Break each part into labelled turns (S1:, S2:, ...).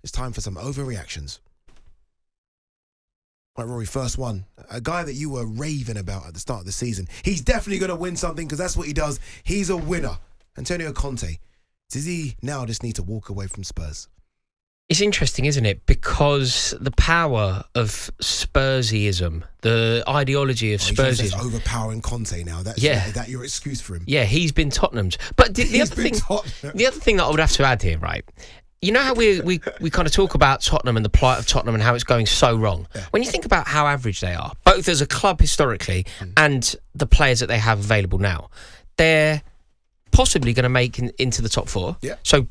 S1: It's time for some overreactions. Right, Rory, first one. A guy that you were raving about at the start of the season. He's definitely going to win something because that's what he does. He's a winner. Antonio Conte. Does he now just need to walk away from Spurs?
S2: It's interesting, isn't it? Because the power of Spursism, the ideology of Spursism,
S1: overpowering Conte now. That's that your excuse for him.
S2: Yeah, he's been Tottenham's. But the other thing that I would have to add here, right? You know how we kind of talk about Tottenham and the plight of Tottenham and how it's going so wrong. Yeah. When you think about how average they are, both as a club historically and the players that they have available now, they're possibly going to make into the top four. Yeah. So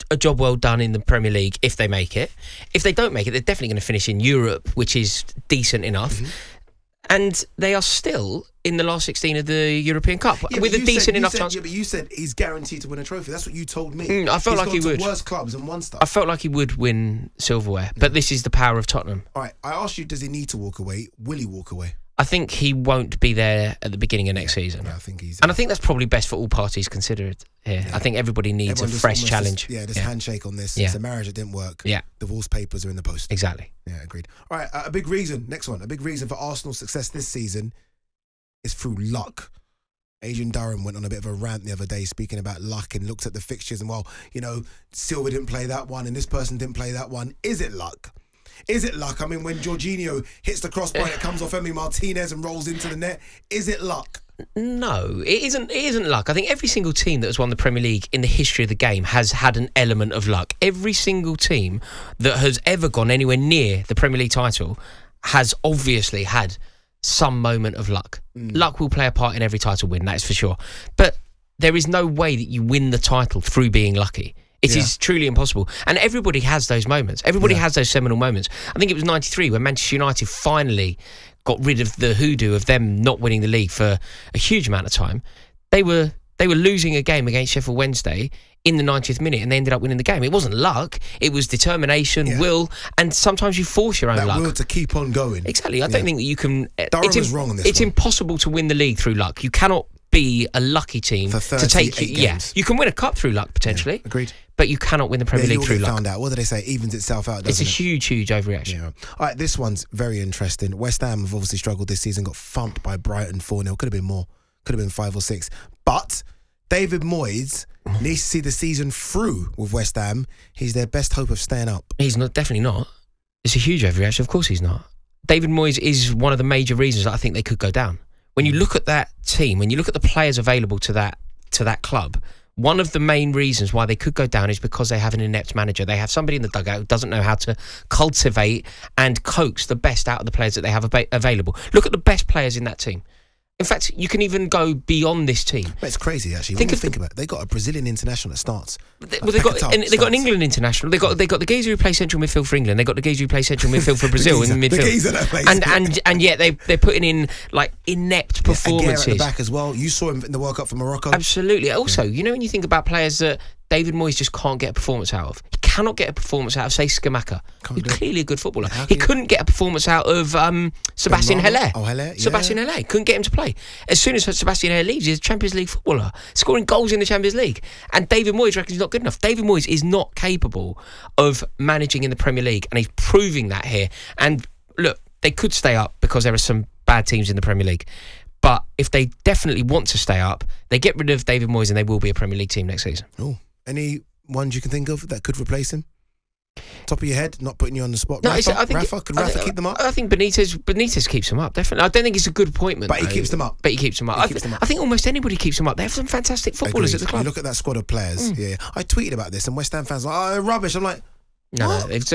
S2: a job well done in the Premier League if they make it. If they don't make it, they're definitely going to finish in Europe, which is decent enough. And they are still in the last 16 of the European Cup with a decent enough chance.
S1: Yeah, but you said he's guaranteed to win a trophy. That's what you told me.
S2: I felt like he would.
S1: Worse clubs and won stuff.
S2: I felt like he would win silverware, but this is the power of Tottenham.
S1: All right, I asked you, does he need to walk away? Will he walk away?
S2: I think he won't be there at the beginning of next season.
S1: Yeah, I think he's...
S2: And I think that's probably best for all parties considered here. Yeah. I think everybody needs a fresh challenge.
S1: This handshake on this. It's a marriage that didn't work.
S2: Yeah.
S1: Divorce papers are in the post.
S2: Exactly.
S1: Yeah, agreed. All right, a big reason, next one, a big reason for Arsenal's success this season is through luck. Adrian Durham went on a bit of a rant the other day speaking about luck and looked at the fixtures and, well, you know, Silva didn't play that one and this person didn't play that one. Is it luck? Is it luck? I mean, when Jorginho hits the crossbar and it comes off Emi Martinez and rolls into the net, is it luck?
S2: No, it isn't. It isn't luck. I think every single team that has won the Premier League in the history of the game has had an element of luck. Every single team that has ever gone anywhere near the Premier League title has obviously had some moment of luck. Luck will play a part in every title win, that is for sure. But there is no way that you win the title through being lucky. It is truly impossible. And everybody has those moments. Everybody has those seminal moments. I think it was 93 when Manchester United finally got rid of the hoodoo of them not winning the league for a huge amount of time. They were losing a game against Sheffield Wednesday in the 90th minute and they ended up winning the game. It wasn't luck. It was determination, will, and sometimes you force your own luck.
S1: That will to keep on going.
S2: Exactly. I don't think that you can...
S1: Durham was wrong on this
S2: It's impossible to win the league through luck. You cannot be a lucky team
S1: for 38
S2: to take
S1: games.
S2: Yeah, you can win a cup through luck potentially.
S1: Agreed.
S2: But you cannot win the Premier League through luck.
S1: Found out. What do they say? Evens itself out, doesn't
S2: it? It's a huge, huge overreaction.
S1: Yeah. All right, this one's very interesting. West Ham have obviously struggled this season, got thumped by Brighton 4-0. Could have been more. Could have been 5 or 6. But David Moyes needs to see the season through with West Ham. He's their best hope of staying up.
S2: He's not. Definitely not. It's a huge overreaction. Of course he's not. David Moyes is one of the major reasons that I think they could go down. When you look at that team, when you look at the players available to that club, one of the main reasons why they could go down is because they have an inept manager. They have somebody in the dugout who doesn't know how to cultivate and coax the best out of the players that they have available. Look at the best players in that team. In fact, you can even go beyond this team.
S1: But it's crazy, actually. Think about it. They got a Brazilian international that starts.
S2: They got an England international. They got the geezer who plays central midfield for England. They got the geezer who plays central midfield for Brazil in midfield.
S1: The geezer that plays.
S2: And yet they're putting in like inept performances.
S1: At the back as well. You saw him in the World Cup for Morocco.
S2: Absolutely. Also, you know when you think about players that David Moyes just can't get a performance out of. He cannot get a performance out of, say, Skamaka, who's clearly a good footballer. He couldn't get a performance out of Sebastian Haller.
S1: Oh, Haller, yeah.
S2: Sebastian Haller. Couldn't get him to play. As soon as Sebastian Haller leaves, he's a Champions League footballer, scoring goals in the Champions League. And David Moyes reckons he's not good enough. David Moyes is not capable of managing in the Premier League, and he's proving that here. And look, they could stay up because there are some bad teams in the Premier League. But if they definitely want to stay up, they get rid of David Moyes and they will be a Premier League team next season.
S1: Oh. Any ones you can think of that could replace him? Top of your head, not putting you on the spot.
S2: No,
S1: Rafa? Could Rafa keep them up?
S2: I think Benitez keeps them up, definitely. I don't think it's a good appointment.
S1: But he keeps them up.
S2: I think almost anybody keeps them up. They have some fantastic footballers at the club.
S1: You look at that squad of players. Yeah. I tweeted about this and West Ham fans are like, oh, rubbish. I'm like,
S2: no, there's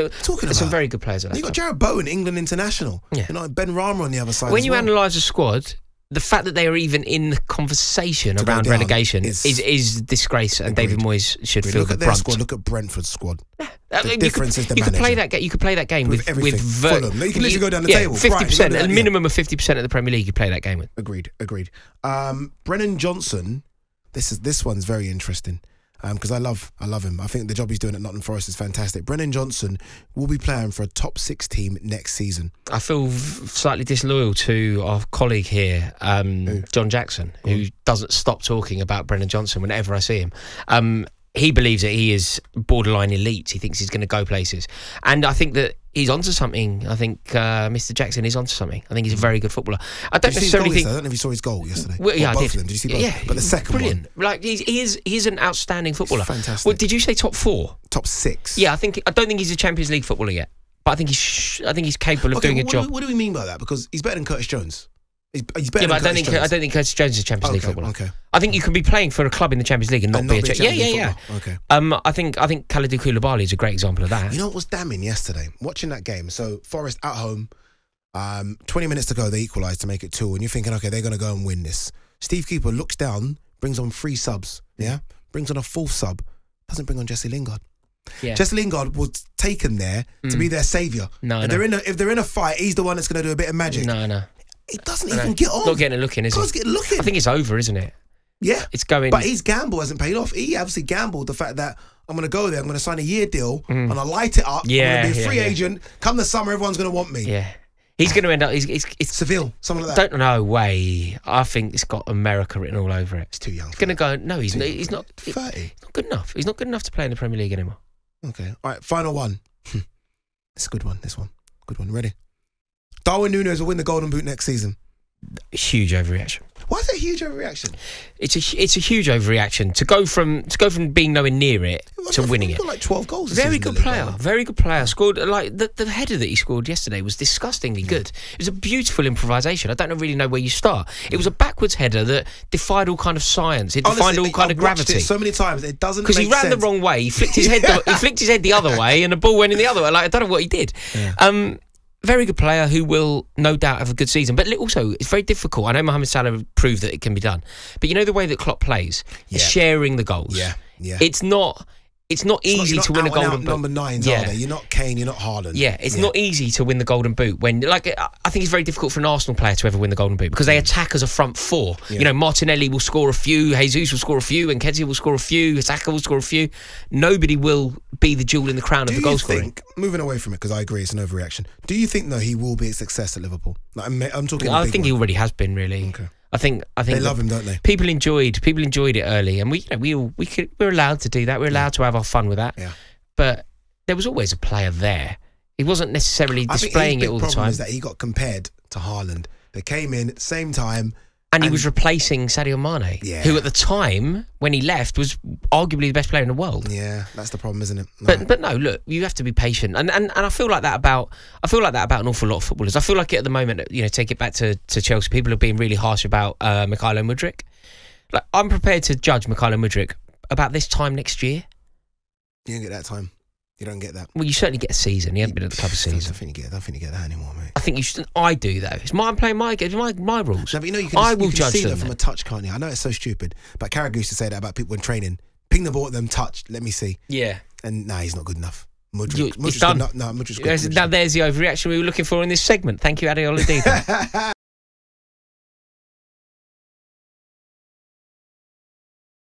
S2: some very good players at that
S1: You got Jared Bowen, England international. Yeah. You know, Ben Rama on the other side.
S2: When you analyse a squad, the fact that they are even in the conversation around relegation is disgrace, and David Moyes should feel the brunt. Look at their squad.
S1: Look at Brentford's squad. The
S2: difference is the manager. You could play that game with
S1: Fulham. You can literally go down the table.
S2: 50%, a minimum of 50% of the Premier League. You play that game with.
S1: Agreed. Brennan Johnson. This one's very interesting. Because I love him. I think the job he's doing at Nottingham Forest is fantastic. Brennan Johnson will be playing for a top 6 team next season.
S2: I feel slightly disloyal to our colleague here, John Jackson, who doesn't stop talking about Brennan Johnson whenever I see him. he believes that he is borderline elite. He thinks he's going to go places. And I think that he's onto something. I think Mr. Jackson is onto something. I think he's a very good footballer. I don't necessarily think...
S1: I don't know if you saw his goal yesterday.
S2: Well, yeah,
S1: both
S2: I did.
S1: of them. Did you see both?
S2: Yeah,
S1: but the second
S2: brilliant.
S1: one...
S2: Like, he is an outstanding footballer.
S1: He's fantastic.
S2: Well, did you say top 4?
S1: Top 6.
S2: Yeah, I don't think he's a Champions League footballer yet. But I think he's capable of doing a job.
S1: What do we mean by that? Because he's better than Curtis Jones. He's better than Curtis Jones.
S2: I don't think Curtis Jones is a Champions League footballer.
S1: Okay.
S2: I think you can be playing for a club in the Champions League and not be a Champions League footballer.
S1: Okay.
S2: I think Kalidou Koulibaly is a great example of that.
S1: You know what was damning yesterday? Watching that game. So Forest at home, 20 minutes to go, they equalised to make it 2, and you're thinking, okay, they're going to go and win this. Steve Cooper looks down, brings on 3 subs, brings on a 4th sub, doesn't bring on Jesse Lingard.
S2: Yeah.
S1: Jesse Lingard was taken there to be their saviour. If they're in a fight, he's the one that's going to do a bit of magic.
S2: No.
S1: He doesn't even get on.
S2: Not getting a look in, is he?
S1: Getting a look in.
S2: I think it's over, isn't it?
S1: Yeah.
S2: It's going...
S1: But his gamble hasn't paid off. He obviously gambled the fact that I'm going to go there, I'm going to sign a year deal, and I'll light it up. I'm going to be a free agent. Come the summer, everyone's going to want me.
S2: Yeah. He's going to end up... It's
S1: Seville, something like that.
S2: Don't know, way. I think it's got America written all over it.
S1: It's too young.
S2: He's going to go... No, he's not...
S1: 30.
S2: He's not good enough. He's not good enough to play in the Premier League anymore.
S1: Okay. All right, final one. It's a good one, this one. Good one. Ready? Darwin Núñez will win the Golden Boot next season.
S2: Huge overreaction.
S1: Why is it a huge overreaction?
S2: It's a huge overreaction to go from being nowhere near it to winning it.
S1: He got like 12 goals.
S2: Very good player. Scored like the header that he scored yesterday was disgustingly good. It was a beautiful improvisation. I don't really know where you start. It was a backwards header that defied all kind of science. It defied all kind of gravity.
S1: It so many times it doesn't.
S2: Because he ran the wrong way. He flicked his head. He flicked his head the other way, and the ball went in the other way. Like I don't know what he did. Yeah. Very good player who will no doubt have a good season. But also, it's very difficult. I know Mohamed Salah proved that it can be done. But you know the way that Klopp plays? Is sharing the goals. Yeah. It's not easy to win a Golden Boot.
S1: Number 9s, are they? You're not Kane, you're not Haaland.
S2: Yeah, it's not easy to win the Golden Boot. When I think it's very difficult for an Arsenal player to ever win the Golden Boot because they attack as a front 4. Yeah. You know, Martinelli will score a few, Jesus will score a few, and Nketiah will score a few, Saka will score a few. Nobody will be the jewel in the crown of the goal scoring.
S1: Moving away from it, because I agree it's an overreaction, do you think, though, he will be a success at Liverpool? Like, I'm talking.
S2: I think he already has been, really.
S1: Okay.
S2: I think
S1: they love him, don't they?
S2: People enjoyed it early, and we're allowed to do that. We're allowed to have our fun with that. Yeah. But there was always a player there. He wasn't necessarily displaying it all the time.
S1: The problem is that he got compared to Haaland. They came in at the same time.
S2: And he was replacing Sadio Mane, who at the time, when he left, was arguably the best player in the world. Yeah,
S1: that's the problem, isn't it?
S2: No. But no, look, you have to be patient. And I feel like that about an awful lot of footballers. I feel like at the moment, you know, take it back to Chelsea, people are being really harsh about Mykhaylo Mudryk. Like, I'm prepared to judge Mykhaylo Mudryk about this time next year.
S1: You don't get that time. You don't get that.
S2: Well, you certainly get a season. He hasn't been at the club a season.
S1: I don't think you get that anymore, mate.
S2: I think you should. I do, though. I'm playing my rules.
S1: No, but you know, you can see them from a touch, can't you? I know it's so stupid, but Carragher used to say that about people in training. Ping the ball at them, touch, let me see.
S2: Yeah.
S1: And he's not good enough. Mudryk's
S2: done.
S1: Mudryk's good.
S2: Now, there's the overreaction we were looking for in this segment. Thank you, Ade Oladipo.